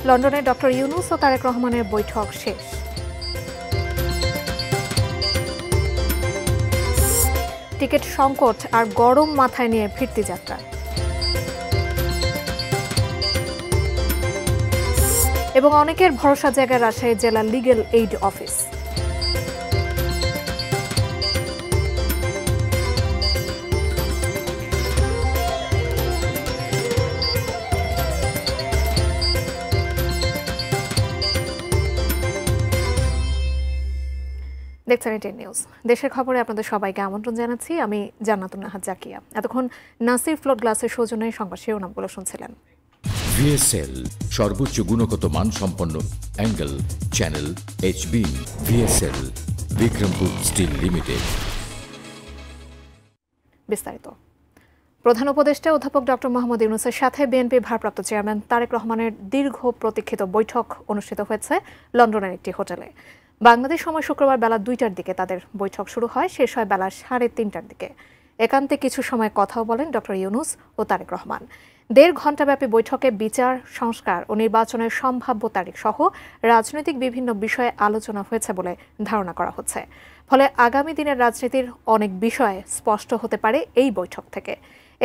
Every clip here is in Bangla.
লন্ডনে ডক্টর ইউনূস ও তারেক রহমানের বৈঠক শেষ। টিকিট সংকট আর গরম মাথায় নিয়ে ফিরতি যাত্রা। এবং অনেকের ভরসা জায়গায় রাজশাহী জেলা লিগ্যাল এইড অফিস। দেখছেন এটিএন নিউজ। দেশের খবরে আপনাদের সবাইকে আমন্ত্রণ জানাচ্ছি। আমি জান্নাতুন নাহার জাকিয়া। এতক্ষণ নাসির ফ্লোট গ্লাসের সৌজন্যে সংবাদ শিরোনামগুলো শুনছিলেন। ভিএসএল সর্বোচ্চ গুণগত মানসম্পন্ন angle channel HB. VSL Bikrampur steel limited. বিস্তারিত। প্রধান উপদেষ্টা অধ্যাপক ডক্টর মোহাম্মদ ইউনূসের সাথে বিএনপির ভারপ্রাপ্ত চেয়ারম্যান তারেক রহমানের দীর্ঘ প্রতীক্ষিত বৈঠক অনুষ্ঠিত হয়েছে লন্ডনের একটি হোটেলে। বাংলাদেশ সময় শুক্রবার বেলা 2টার দিকে তাদের বৈঠক শুরু হয়, শেষ হয় বেলা 3:30টার দিকে। একান্তে কিছু সময় কথাও বলেন ডক্টর ইউনূস ও তারেক রহমান। 1.5 ঘণ্টাব্যাপী বৈঠকে বিচার, সংস্কার ও নির্বাচনের সম্ভাব্য তারিখ সহ রাজনৈতিক বিভিন্ন বিষয়ে আলোচনা হয়েছে বলে ধারণা করা হচ্ছে। ফলে আগামী দিনের রাজনীতির অনেক বিষয় স্পষ্ট হতে পারে এই বৈঠক থেকে।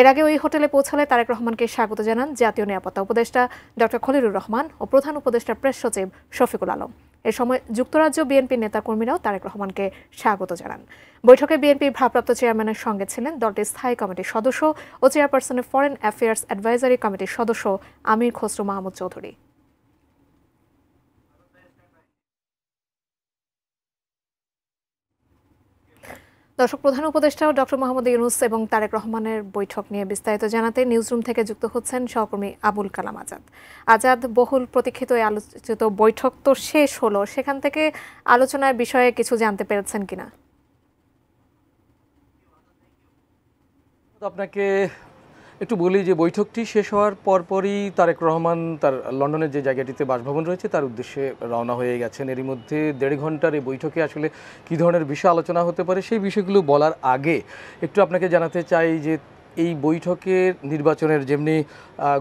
এর আগে ওই হোটেলে পৌঁছালে তারেক রহমানকে স্বাগত জানান জাতীয় নিরাপত্তা উপদেষ্টা ডক্টর খলিলুর রহমান ও প্রধান উপদেষ্টার প্রেস সচিব শফিকুল আলম। এ সময় যুক্তরাজ্য বিএনপির নেতাকর্মীরাও তারেক রহমানকে স্বাগত জানান। বৈঠকে বিএনপির ভারপ্রাপ্ত চেয়ারম্যানের সঙ্গে ছিলেন দলটির স্থায়ী কমিটির সদস্য ও চেয়ারপারসনের ফরেন অ্যাফেয়ার্স অ্যাডভাইজারি কমিটির সদস্য আমির খসরু মাহমুদ চৌধুরী। দর্শক, প্রধান উপদেষ্টা ডক্টর মোহাম্মদ ইউনূস এবং তারেক রহমানের বৈঠক নিয়ে বিস্তারিত জানাতে নিউজরুম থেকে যুক্ত হচ্ছেন সহকর্মী আবুল কালাম আজাদ। আজাদ, বহুল প্রতীক্ষিত এই আলোচিত বৈঠক তো শেষ হলো, সেখান থেকে আলোচনার বিষয়ে কিছু জানতে পেরেছেন কিনা? আপনাকে একটু বলি যে বৈঠকটি শেষ হওয়ার পরপরই তারেক রহমান তার লন্ডনের যে জায়গাটিতে বাসভবন রয়েছে তার উদ্দেশ্যে রওনা হয়ে গেছেন। এরই মধ্যে 1.5 ঘণ্টার এই বৈঠকে আসলে কী ধরনের বিষয় আলোচনা হতে পারে সেই বিষয়গুলো বলার আগে একটু আপনাকে জানাতে চাই যে এই বৈঠকের নির্বাচনের যেমনি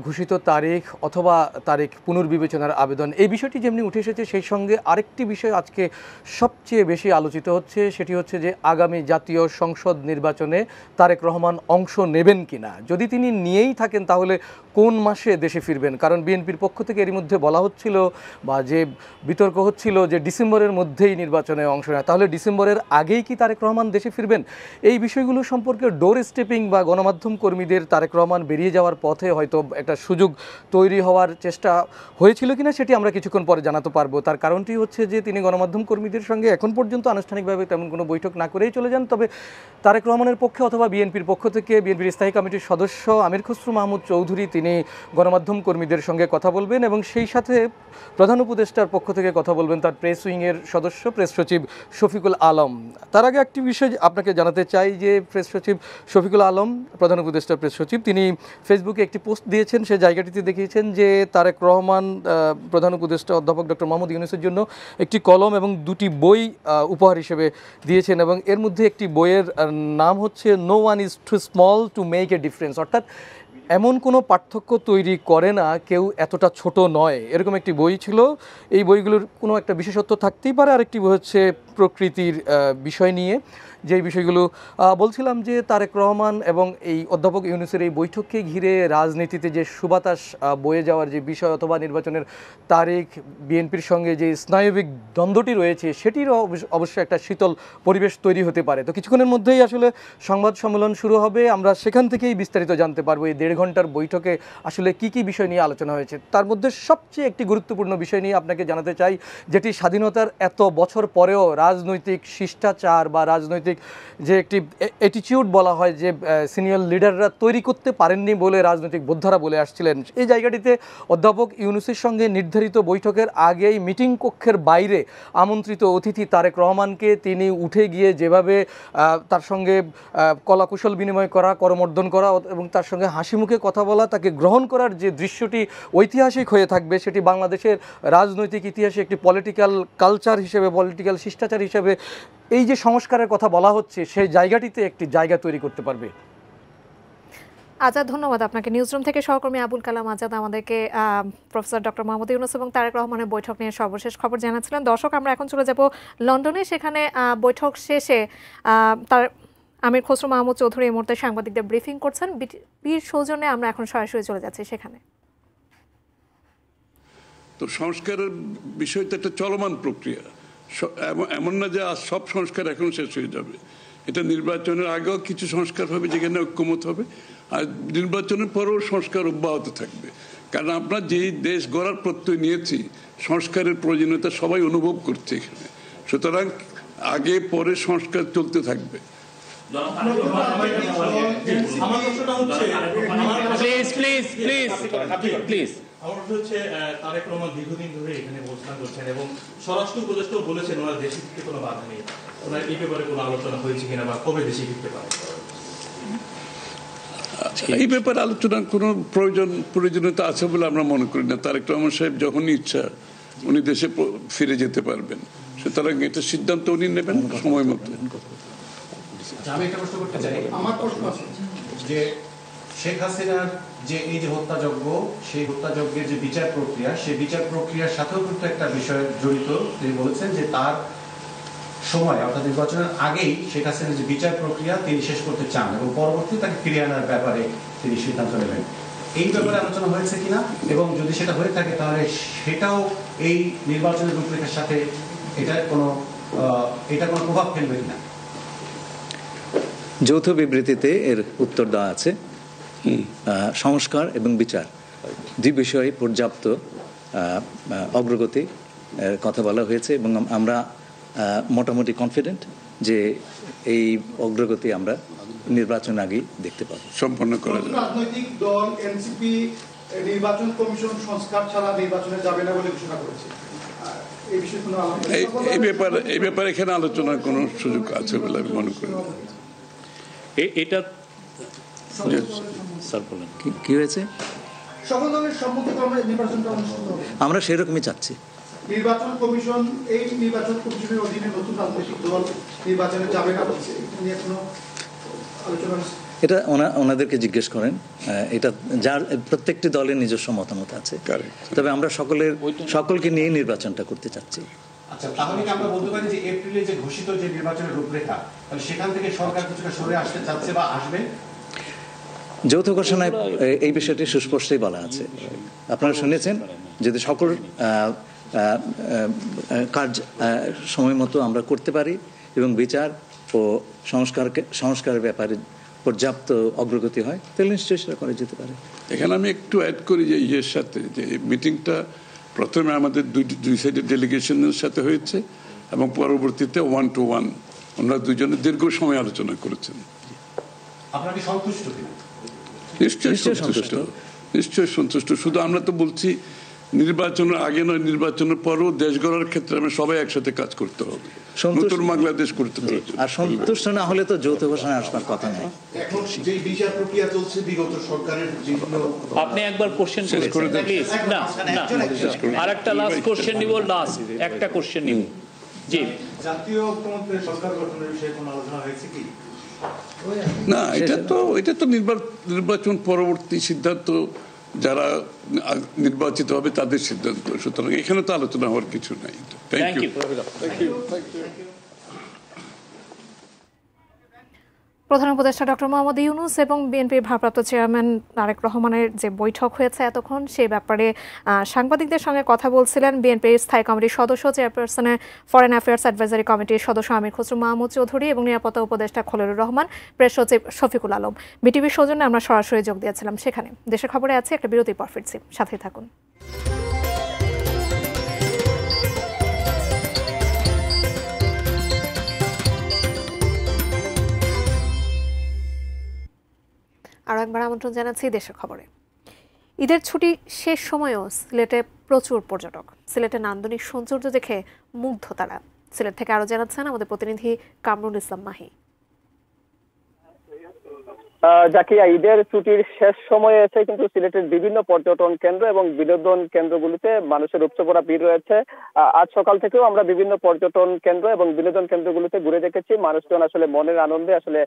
ঘোষিত তারিখ অথবা তারিখ পুনর্বিবেচনার আবেদন, এই বিষয়টি যেমনি উঠে এসেছে, সেই সঙ্গে আরেকটি বিষয় আজকে সবচেয়ে বেশি আলোচিত হচ্ছে, সেটি হচ্ছে যে আগামী জাতীয় সংসদ নির্বাচনে তারেক রহমান অংশ নেবেন কিনা। যদি তিনি নিয়েই থাকেন তাহলে কোন মাসে দেশে ফিরবেন? কারণ বিএনপির পক্ষ থেকে এরই মধ্যে বলা হচ্ছিল বা যে বিতর্ক হচ্ছিল যে ডিসেম্বরের মধ্যেই নির্বাচনে অংশ নেয়, তাহলে ডিসেম্বরের আগেই কি তারেক রহমান দেশে ফিরবেন? এই বিষয়গুলো সম্পর্কে ডোর স্টেপিং বা গণমাধ্যম কর্মীদের তারেক রহমান বেরিয়ে যাওয়ার পথে হয়তো একটা সুযোগ তৈরি হওয়ার চেষ্টা হয়েছিল কিনা সেটি আমরা কিছুক্ষণ পরে জানাতে পারবো। তার কারণটি হচ্ছে যে তিনি গণমাধ্যম কর্মীদের সঙ্গে এখন পর্যন্ত আনুষ্ঠানিকভাবে তেমন কোনো বৈঠক না করেই চলে যান। তবে তারেক রহমানের পক্ষে অথবা বিএনপির পক্ষ থেকে বিএনপির স্থায়ী কমিটির সদস্য আমির খসরু মাহমুদ চৌধুরী তিনি গণমাধ্যম কর্মীদের সঙ্গে কথা বলবেন এবং সেই সাথে প্রধান উপদেষ্টার পক্ষ থেকে কথা বলবেন তার প্রেস উইংয়ের সদস্য প্রেস সচিব শফিকুল আলম। তার আগে একটি বিষয় আপনাকে জানাতে চাই যে প্রেস সচিব শফিকুল আলম, প্রধান উপদেষ্টার প্রেস সচিব, তিনি ফেসবুকে একটি পোস্ট দিয়েছেন, সেই জায়গাটিতে দেখিয়েছেন যে তারেক রহমান প্রধান উপদেষ্টা অধ্যাপক ডক্টর মোহাম্মদ ইউনূসের জন্য একটি কলম এবং 2টি বই উপহার হিসেবে দিয়েছেন এবং এর মধ্যে একটি বইয়ের নাম হচ্ছে no one is too small to make a difference, অর্থাৎ এমন কোনো পার্থক্য তৈরি করে না কেউ এতটা ছোট নয়, এরকম একটি বই ছিল। এই বইগুলোর কোনো একটা বিশেষত্ব থাকতেই পারে। আরেকটি বই হচ্ছে প্রকৃতির বিষয় নিয়ে, যেই বিষয়গুলো বলছিলাম যে তারেক রহমান এবং এই অধ্যাপক ইউনূসের এই বৈঠককে ঘিরে রাজনীতিতে যে সুবাতাস বয়ে যাওয়ার যে বিষয় অথবা নির্বাচনের তারিখ, বিএনপির সঙ্গে যে স্নায়বিক দ্বন্দ্বটি রয়েছে সেটির অবশ্যই একটা শীতল পরিবেশ তৈরি হতে পারে। তো কিছুক্ষণের মধ্যেই আসলে সংবাদ সম্মেলন শুরু হবে, আমরা সেখান থেকেই বিস্তারিত জানতে পারবো এই 1.5 ঘণ্টার বৈঠকে আসলে কি কি বিষয় নিয়ে আলোচনা হয়েছে। তার মধ্যে সবচেয়ে একটি গুরুত্বপূর্ণ বিষয় নিয়ে আপনাকে জানাতে চাই, যেটি স্বাধীনতার এত বছর পরেও রাজনৈতিক শিষ্টাচার বা রাজনৈতিক যে একটি অ্যাটিটিউড বলা হয় যে সিনিয়র লিডাররা তৈরি করতে পারেননি বলে রাজনৈতিক বোদ্ধারা বলে আসছিলেন, এই জায়গাটিতে অধ্যাপক ইউনূসের সঙ্গে নির্ধারিত বৈঠকের আগেই মিটিং কক্ষের বাইরে আমন্ত্রিত অতিথি তারেক রহমানকে তিনি উঠে গিয়ে যেভাবে তার সঙ্গে কলাকুশল বিনিময় করা, করমর্দন করা এবং তার সঙ্গে হাসি মুখে কথা বলা, তাকে গ্রহণ করার যে দৃশ্যটি ঐতিহাসিক হয়ে থাকবে, সেটি বাংলাদেশের রাজনৈতিক ইতিহাসে একটি পলিটিক্যাল কালচার হিসেবে, পলিটিক্যাল শিষ্টাচার হিসেবে এই যে সংস্কারের কথা বলা হচ্ছে সেই জায়গাটিতে একটি জায়গা তৈরি করতে পারবে। আজাদ, ধন্যবাদ আপনাকে। নিউজরুম থেকে সহকর্মী আবুল কালাম আজাদ আমাদেরকে প্রফেসর ডক্টর মোহাম্মদ ইউনূস এবং তারেক রহমানের বৈঠক নিয়ে সর্বশেষ খবর জানাচ্ছিলেন। দর্শক, আমরা এখন চলে যাব লন্ডনে। সেখানে বৈঠক শেষে তার আমির খসরু মাহমুদ চৌধুরী এই মুহূর্তে সাংবাদিকদের ব্রিফিং করছেন। বিটিভির সৌজন্যে আমরা এখন সরাসরি চলে যাচ্ছি সেখানে। তো সংস্কারের বিষয়টা একটা চলমান প্রক্রিয়া, এমন না যে আজ সব সংস্কার এখন শেষ হয়ে যাবে। এটা নির্বাচনের আগেও কিছু সংস্কার হবে যেখানে ঐক্যমত হবে, আর নির্বাচনের পরেও সংস্কার অব্যাহত থাকবে। কারণ আমরা যেই দেশ গড়ার প্রত্যয় নিয়েছি, সংস্কারের প্রয়োজনীয়তা সবাই অনুভব করছে এখানে। সুতরাং আগে পরে সংস্কার চলতে থাকবে। তারেক রহমান দীর্ঘদিন ধরে এখানে অবস্থান করছেন এবং স্বরাষ্ট্র উপদেষ্টাও বলেছেন ওনার দেশে ফিরতে কোনো বাধা নেই। ওনার এই ব্যাপারে কোনো আলোচনা হয়েছে কিনা বা কবে দেশে ফিরতে পারে? এই ব্যাপারে আলোচনার কোনো প্রয়োজনীয়তা আছে বলে আমরা মনে করি না। তারেক রহমান সাহেব যখনই ইচ্ছা উনি দেশে ফিরে যেতে পারবেন, সুতরাং এটা সিদ্ধান্ত উনি নেবেন সময় মতো। আমি একটা প্রশ্ন করতে চাই। আমার প্রশ্ন আছে যে শেখ হাসিনার যে এই যে হত্যাযজ্ঞ, সেই হত্যাযজ্ঞের যে বিচার প্রক্রিয়া, সেই বিচার প্রক্রিয়ার সাথেও কিন্তু একটা বিষয় জড়িত। তিনি বলেছেন যে তার সময় অর্থাৎ নির্বাচনের আগেই শেখ হাসিনার যে বিচার প্রক্রিয়া তিনি শেষ করতে চান এবং পরবর্তী তাকে ফিরিয়ে আনার ব্যাপারে তিনি সিদ্ধান্ত নেবেন। এই ব্যাপারে আলোচনা হয়েছে কিনা, এবং যদি সেটা হয়ে থাকে তাহলে সেটাও এই নির্বাচনের রূপরেখার সাথে এটা কোনো প্রভাব ফেলবে কিনা? যৌথ বিবৃতিতে এর উত্তর দেওয়া আছে। সংস্কার এবং বিচার দুই বিষয়ে পর্যাপ্ত অগ্রগতি কথা বলা হয়েছে এবং আমরা মোটামুটি কনফিডেন্ট যে এই অগ্রগতি আমরা নির্বাচন আগেই দেখতে পাবো। সম্পন্ন করা যাবে। রাজনৈতিক দল এনসিপি নির্বাচন কমিশন সংস্কার ছাড়া নির্বাচনে যাবে না বলে ঘোষণা করেছে। এই ব্যাপারে এখানে আলোচনার কোনো সুযোগ আছে বলে আমি মনে করি। এটা কি হয়েছে? সকল দলের সম্মতিক্রমে নির্বাচনটা অনুষ্ঠিত হবে, আমরা সেরকমই চাচ্ছি। নির্বাচন কমিশন, এই নির্বাচন কমিশনের অধীনে নতুন রাজনৈতিক দল নির্বাচনে যাবে না বলছে, এটা নিয়ে কোনো আলোচনা? এটা ওনাদেরকে জিজ্ঞেস করেন। এটা যার প্রত্যেকটি দলের নিজস্ব মতামত আছে, তবে আমরা সকলকে নিয়ে নির্বাচনটা করতে চাচ্ছি। আচ্ছা, তাহলে কি আমরা বলতে পারি যে এপ্রিলে যে ঘোষিত যে নির্বাচনের রূপরেখা, তাহলে সেখান থেকে সরকার কিছুটা সরে আসতে চাচ্ছে বা আসবে? যৌথ ঘোষণায় এই বিষয়টি সুস্পষ্টই বলা আছে। আপনারা শুনেছেন, যদি সকল কাজ সময় মতো আমরা করতে পারি এবং বিচার ও সংস্কারের ব্যাপারে পর্যাপ্ত অগ্রগতি হয়, তাহলে নিশ্চয়ই সেটা করা যেতে পারে। এখানে আমি একটু অ্যাড করি যে ইয়ের সাথে, যে মিটিংটা প্রথমে আমাদের দুই সাইডের ডেলিগেশনের সাথে হয়েছে এবং পরবর্তীতে 1-to-1 ওনারা দুজনে দীর্ঘ সময় আলোচনা করেছেন। আপনারা কি সন্তুষ্ট কিনা? নিশ্চয়ই সন্তুষ্ট। শুধু আমরা তো বলছি নির্বাচনের আগে নয়, নির্বাচনের পরেও দেশ গড়ার ক্ষেত্রে আমরা সবাই একসাথে কাজ করতে হবে, নতুন বাংলাদেশ করতে হবে। আর সন্তুষ্ট না হলে তো যৌথ ঘোষণা আসবার কথা নেই। এখন যে বিচার প্রক্রিয়া চলছে বিগত সরকারের বিভিন্ন, আপনি একবার কোশ্চেন করেছেন প্লিজ। না আরেকটা লাস্ট কোশ্চেন নিব, লাস্ট একটা কোশ্চেন নিব। জি, জাতীয় ঐক্যমত্যের সরকার গঠনের বিষয়ে কোনো আলোচনা হয়েছে কি? না, এটা তো নির্বাচন পরবর্তী সিদ্ধান্ত, যারা নির্বাচিত হবে তাদের সিদ্ধান্ত। সুতরাং এখানে তো আলোচনা হওয়ার কিছু নাই। Thank you. প্রধান উপদেষ্টা ডক্টর মোহাম্মদ ইউনূস এবং বিএনপির ভারপ্রাপ্ত চেয়ারম্যান তারেক রহমানের যে বৈঠক হয়েছে এতক্ষণ, সেই ব্যাপারে সাংবাদিকদের সঙ্গে কথা বলছিলেন বিএনপির স্থায়ী কমিটির সদস্য, চেয়ারপারসনের ফরেন অ্যাফেয়ার্স অ্যাডভাইজারি কমিটির সদস্য আমির খসরু মাহমুদ চৌধুরী এবং নিরাপত্তা উপদেষ্টা খলিলুর রহমান, প্রেস সচিব শফিকুল আলম। বিটিভির সৌজন্যে আমরা সরাসরি যোগ দিয়েছিলাম সেখানে। দেশের খবরে আছে একটা বিরতির পর ফিরছি, সাথেই থাকুন। আরও একবার আমন্ত্রণ জানাচ্ছি দেশের খবরে। ঈদের ছুটি শেষ সময়েও সিলেটে প্রচুর পর্যটক। সিলেটের নান্দনিক সৌন্দর্য দেখে মুগ্ধ তারা। সিলেট থেকে আরও জানাচ্ছেন আমাদের প্রতিনিধি কামরুল ইসলাম মাহি। জাকিয়া, ঈদের ছুটির শেষ সময়ে এসে কিন্তু সিলেটের বিভিন্ন পর্যটন কেন্দ্র এবং বিনোদন কেন্দ্রগুলিতে মানুষের উপচে পড়া ভিড় রয়েছে। আজ সকাল থেকেও আমরা বিভিন্ন পর্যটন কেন্দ্র এবং বিনোদন কেন্দ্রগুলিতে ঘুরে দেখেছি, মানুষজন আসলে মনের আনন্দে আসলে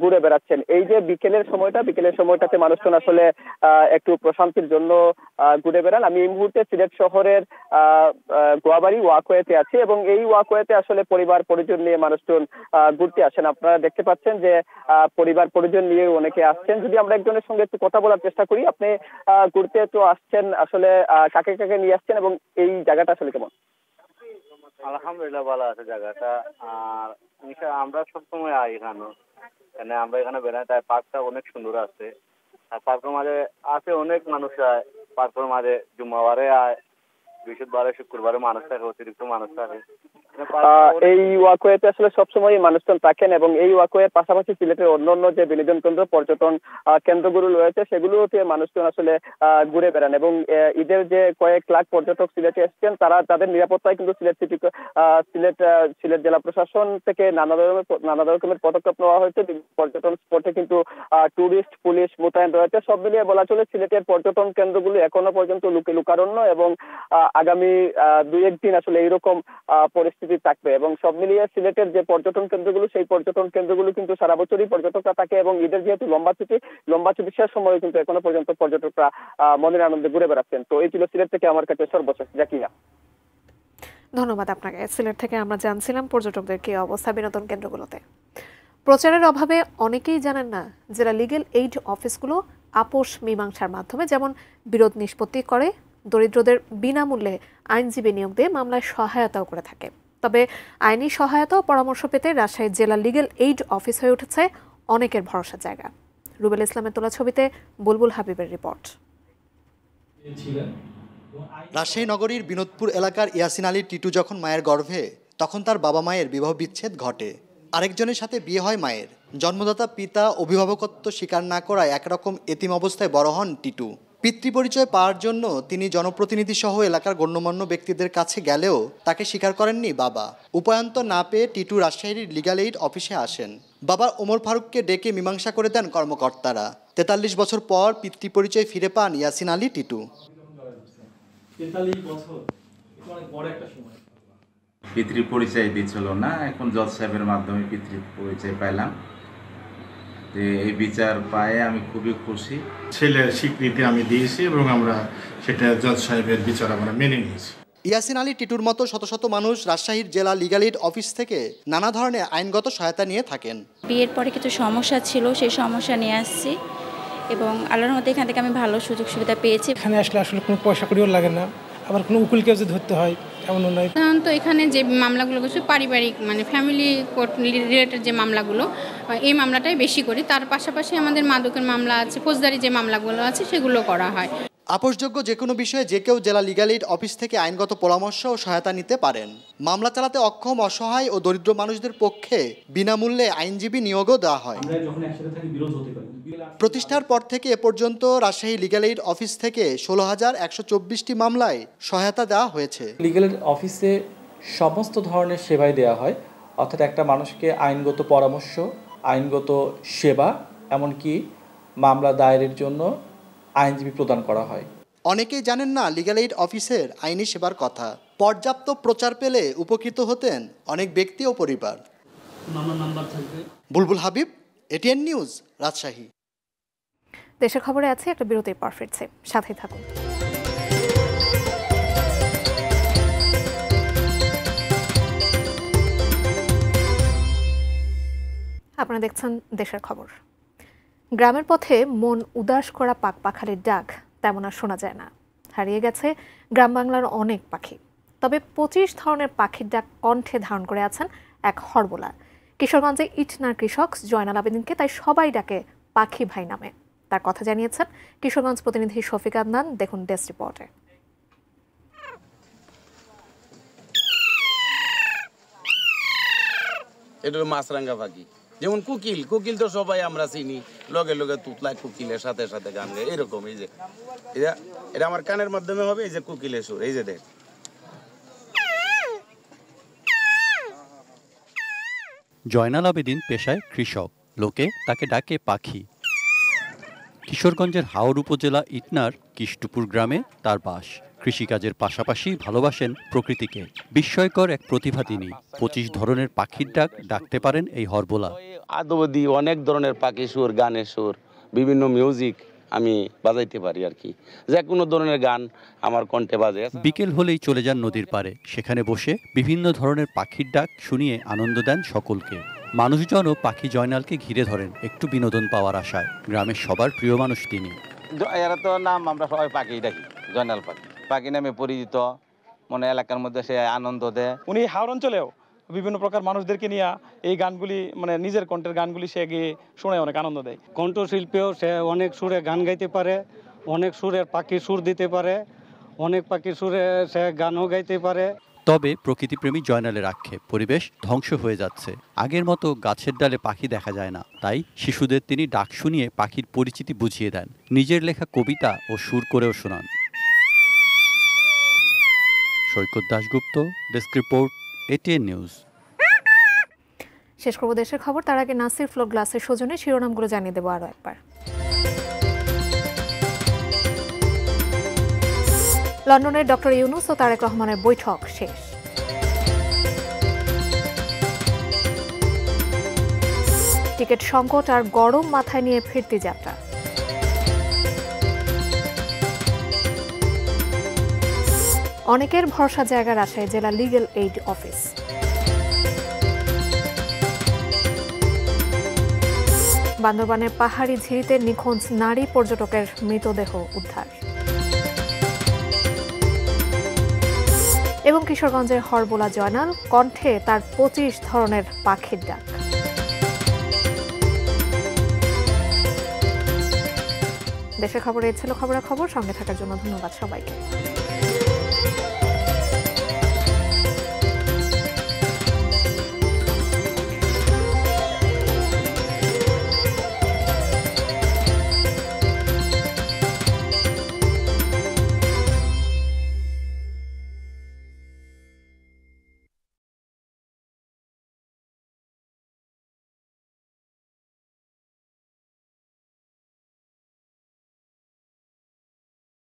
ঘুরে বেড়াচ্ছেন। এই যে বিকেলের সময়টাতে মানুষজন আসলে একটু প্রশান্তির জন্য ঘুরে বেড়ান। আমি এই মুহূর্তে সিলেট শহরের গোয়াবাড়ি ওয়াকওয়েতে আছি এবং এই ওয়াকওয়েতে আসলে পরিবার পরিজন নিয়ে মানুষজন ঘুরতে আসেন। আপনারা দেখতে পাচ্ছেন যে পরিবার পরিজন নিয়ে অনেকে আসছেন। যদি আমরা একজনের সঙ্গে একটু কথা বলার চেষ্টা করি, আপনি ঘুরতে তো আসছেন, আসলে কাকে কাকে নিয়ে আসছেন এবং এই জায়গাটা আসলে কেমন? আলহামদুলিল্লাহ ভালো আছে জায়গাটা। আর আমরা সবসময় আই এখানে আমরা এখানে বেড়াই, তাই পার্কটা অনেক সুন্দর আছে। আর পার্কের মাঝে আছে অনেক মানুষ আয়, পার্কের মাঝে জুম্মাবারে আয়, বৃহস্পতিবারে শুক্রবারে মানুষ থাকে, অতিরিক্ত মানুষ থাকে। এই ওয়াকওয়েতে আসলে সবসময় মানুষজন থাকেন এবং এই ওয়াকওয়ের পাশাপাশি সিলেটের অন্যান্য যে বিনোদন কেন্দ্র পর্যটন কেন্দ্রগুলো রয়েছে সেগুলোতে মানুষজন আসলে ঘুরে বেড়ান এবং ঈদের যে কয়েক লাখ পর্যটক সিলেটে এসেছেন তাদের নিরাপত্তায় কিন্তু সিলেট জেলা প্রশাসন থেকে নানা রকমের পদক্ষেপ নেওয়া হয়েছে। পর্যটন স্পটে কিন্তু টুরিস্ট পুলিশ মোতায়েন রয়েছে। সব মিলিয়ে বলা চলে সিলেটের পর্যটন কেন্দ্রগুলো এখনো পর্যন্ত লোকারণ্য এবং আগামী 2-1 দিন আসলে এইরকম পরিস্থিতি থাকবে এবং সব মিলিয়ে সিলেটের যে পর্যটন কেন্দ্রগুলো সেই পর্যটন কেন্দ্রগুলো কিন্তু সারা বছরই পর্যটকরা থাকে এবং ঈদের যেহেতু লম্বা ছুটি শেষ সময় কিন্তু এখনো পর্যন্ত পর্যটকরা মনের আনন্দে ঘুরে বেড়াচ্ছেন। তো এই ছিল সিলেট থেকে আমার কাছে সর্বশেষ। জাকিয়া, ধন্যবাদ আপনাকে। সিলেট থেকে আমরা জানছিলাম পর্যটকদের কি অবস্থা বিনোদন কেন্দ্রগুলোতে। প্রচারের অভাবে অনেকেই জানেন না যারা লিগ্যাল এইড অফিসগুলো আপোষ মীমাংসার মাধ্যমে যেমন বিরোধ নিষ্পত্তি করে, দরিদ্রদের বিনামূল্যে আইনজীবী নিয়োগ দিয়ে মামলায় সহায়তাও করে থাকে। তবে আইনি সহায়তা ও পরামর্শ পেতে রাজশাহী জেলা লিগ্যাল এইড অফিস হয়ে উঠেছে অনেকের ভরসার জায়গা। রুবেল ইসলামের তোলা ছবিতে বুলবুল হাবিবের রিপোর্ট। রাজশাহী নগরীর বিনোদপুর এলাকার ইয়াসিন আলী টিটু যখন মায়ের গর্ভে, তখন তার বাবা মায়ের বিবাহ বিচ্ছেদ ঘটে। আরেকজনের সাথে বিয়ে হয় মায়ের। জন্মদাতা পিতা অভিভাবকত্ব স্বীকার না করায় একরকম এতিম অবস্থায় বড় হন টিটু। পিতৃপরিচয় পাওয়ার জন্য তিনি জনপ্রতিনিধি সহ এলাকার গণ্যমান্য ব্যক্তিদের কাছে গেলেও তাকে স্বীকার করেননি বাবা। উপায়ন্ত না পেয়ে টিটু রাজশাহীর লিগ্যাল এইড অফিসে আসেন। বাবা ওমর ফারুককে ডেকে মীমাংসা করে দেন কর্মকর্তারা। 43 বছর পর পিতৃপরিচয় ফিরে পান ইয়াসিন আলী টিটু। পিতৃ পরিচয় দিচ্ছিল না, এখন জজ সাহেবের মাধ্যমে পিতৃ পরিচয় পাইলাম। এই বিচার পায়ে আমি খুবই খুশি। ছেলের স্বীকৃতি আমি দিয়েছি এবং আমরা সেটা জজ সাহেবের বিচার আমরা মেনে নিয়েছি। ইয়াসিন আলী টিটুর মতো শত শত মানুষ রাজশাহীর জেলা লিগ্যাল এইড অফিস থেকে নানা ধরনের আইনগত সহায়তা নিয়ে থাকেন। বিয়ের পরে কিছু সমস্যা ছিল, সেই সমস্যা নিয়ে আসছি এবং আল্লাহর মধ্যে এখান থেকে আমি ভালো সুযোগ সুবিধা পেয়েছি। এখানে আসলে কোনো পয়সা কড়িও লাগে না, আবার কোনো উকিলকে যে ধরতে হয় এমনও নয়। সাধারণত এখানে যে মামলাগুলো করছে পারিবারিক ফ্যামিলি কোর্ট রিলেটেড যে মামলাগুলো, এই মামলাটাই বেশি করি। তার পাশাপাশি আমাদের মাদকের মামলা আছে, ফৌজদারি যে মামলাগুলো আছে সেগুলো করা হয়। আপোষযোগ্য যে কোনো বিষয়ে যে কেউ জেলা লিগ্যাল এইড অফিস থেকে আইনগত পরামর্শ ও সহায়তা নিতে পারেন। মামলা চালাতে অক্ষম, অসহায় ও দরিদ্র মানুষদের পক্ষে বিনামূল্যে আইনজীবী নিয়োগও দেওয়া হয়। প্রতিষ্ঠার পর থেকে এ পর্যন্ত রাজশাহী লিগ্যাল এইড অফিস থেকে 16,124টি মামলায় সহায়তা দেওয়া হয়েছে। লিগ্যাল এইড অফিসে সমস্ত ধরনের সেবাই দেওয়া হয়, অর্থাৎ একটা মানুষকে আইনগত পরামর্শ, আইনগত সেবা, এমনকি মামলা দায়েরের জন্য আইনজীবী প্রদান করা হয়। অনেকেই জানেন না লিগ্যাল এইড অফিসের আইনি সেবার কথা। পর্যাপ্ত প্রচার পেলে উপকৃত হতেন অনেক ব্যক্তি ও পরিবার। বুলবুল হাবিব, এটিএন নিউজ, রাজশাহী। দেশের খবরে আছে একটা বিরতির পর ফিরছে, সাথেই থাকুন। আপনারা দেখছেন দেশের খবর। গ্রামের পথে মন উদাস করা পাখপাখালির ডাক তেমন আর শোনা যায় না। হারিয়ে গেছে গ্রাম বাংলার অনেক পাখি। তবে 25 ধরনের পাখির ডাক কণ্ঠে ধারণ করে আছেন এক হরবোলা। কিশোরগঞ্জে ইটনার কৃষক জয়নাল আবেদিনকে তাই সবাই ডাকে পাখি ভাই নামে। তার কথা জানিয়েছেন কিশোরগঞ্জ প্রতিনিধি শফিক আদনান। দেখুন ডেস্ক রিপোর্টে। এটা মাছরাঙ্গা পাখি, যেমন কোকিল। কোকিল তো সবাই আমরা চিনি, লগে লগে তুতলায় কোকিলের সাথে সাথে গান গায়, এরকম। এই যে এটা আমার কানের মাধ্যমে হবে, এই যে কোকিলের সুর, এই যে দেখ। জয়নাল আবেদিন পেশায় কৃষক, লোকে তাকে ডাকে পাখি। কিশোরগঞ্জের হাওর উপজেলা ইটনার কিষ্টপুর গ্রামে তার বাস। কৃষিকাজের পাশাপাশি ভালোবাসেন প্রকৃতিকে। বিস্ময়কর এক প্রতিভা তিনি। 25 ধরনের পাখির ডাক ডাকতে পারেন এই হরবোলা। আদবদি অনেক ধরনের পাখি সুর, গানের সুর, বিভিন্ন মিউজিক আমি বাজাইতে পারি আর কি। যে কোনো ধরনের গান আমার কণ্ঠে বাজে। বিকেল হলেই চলে যান নদীর পাড়ে। সেখানে বসে বিভিন্ন ধরনের পাখির ডাক শুনিয়ে আনন্দ দেন সকলকে। মানুষজনও পাখি জয়নালকে ঘিরে ধরেন একটু বিনোদন পাওয়ার আশায়। গ্রামের সবার প্রিয় মানুষ তিনি। এরা তো নাম আমরা সবাই পাখি ডাকি, জয়নাল পাখি। পাখি নামে পরিচিত, মনে এলাকার মধ্যে সে আনন্দ দেয়। উনি হাওর অঞ্চলেও বিভিন্ন প্রকার মানুষদেরকে নিয়ে এই গানগুলি মানে নিজের কণ্ঠের গানগুলি সে গিয়ে শুনে অনেক আনন্দ দেয়। কণ্ঠশিল্পীও সে অনেক সুরে গান গাইতে পারে, অনেক সুরের পাখি সুর দিতে পারে, অনেক পাখি সুরে সে গানও গাইতে পারে। তবে প্রকৃতিপ্রেমী জয়নালের আক্ষেপ, পরিবেশ ধ্বংস হয়ে যাচ্ছে। আগের মতো গাছের ডালে পাখি দেখা যায় না। তাই শিশুদের তিনি ডাক শুনিয়ে পাখির পরিচিতি বুঝিয়ে দেন। নিজের লেখা কবিতা ও সুর করেও শোনান। Saikat Dasgupta, desk report, ATN news. শেষ করব দেশের খবর, তার আগে নাসির ফ্লোর গ্লাসের সৌজন্যে শিরোনামগুলো জানিয়ে দেবো আরও একবার। লন্ডনের ডক্টর ইউনূস ও তারেক রহমানের বৈঠক শেষ। টিকিট সংকট আর গরম মাথায় নিয়ে ফিরতি যাত্রা। অনেকের ভরসা জায়গার আশায় জেলা লিগ্যাল এইড অফিস। বান্দরবানের পাহাড়ি ঝিরিতে নিখোঁজ নারী পর্যটকের মৃতদেহ উদ্ধার। এবং কিশোরগঞ্জের হরবোলা জয়নাল, কণ্ঠে তার 25 ধরনের পাখির ডাক। দেশের খবরে ছিল খবরাখবর। সঙ্গে থাকার জন্য ধন্যবাদ সবাইকে।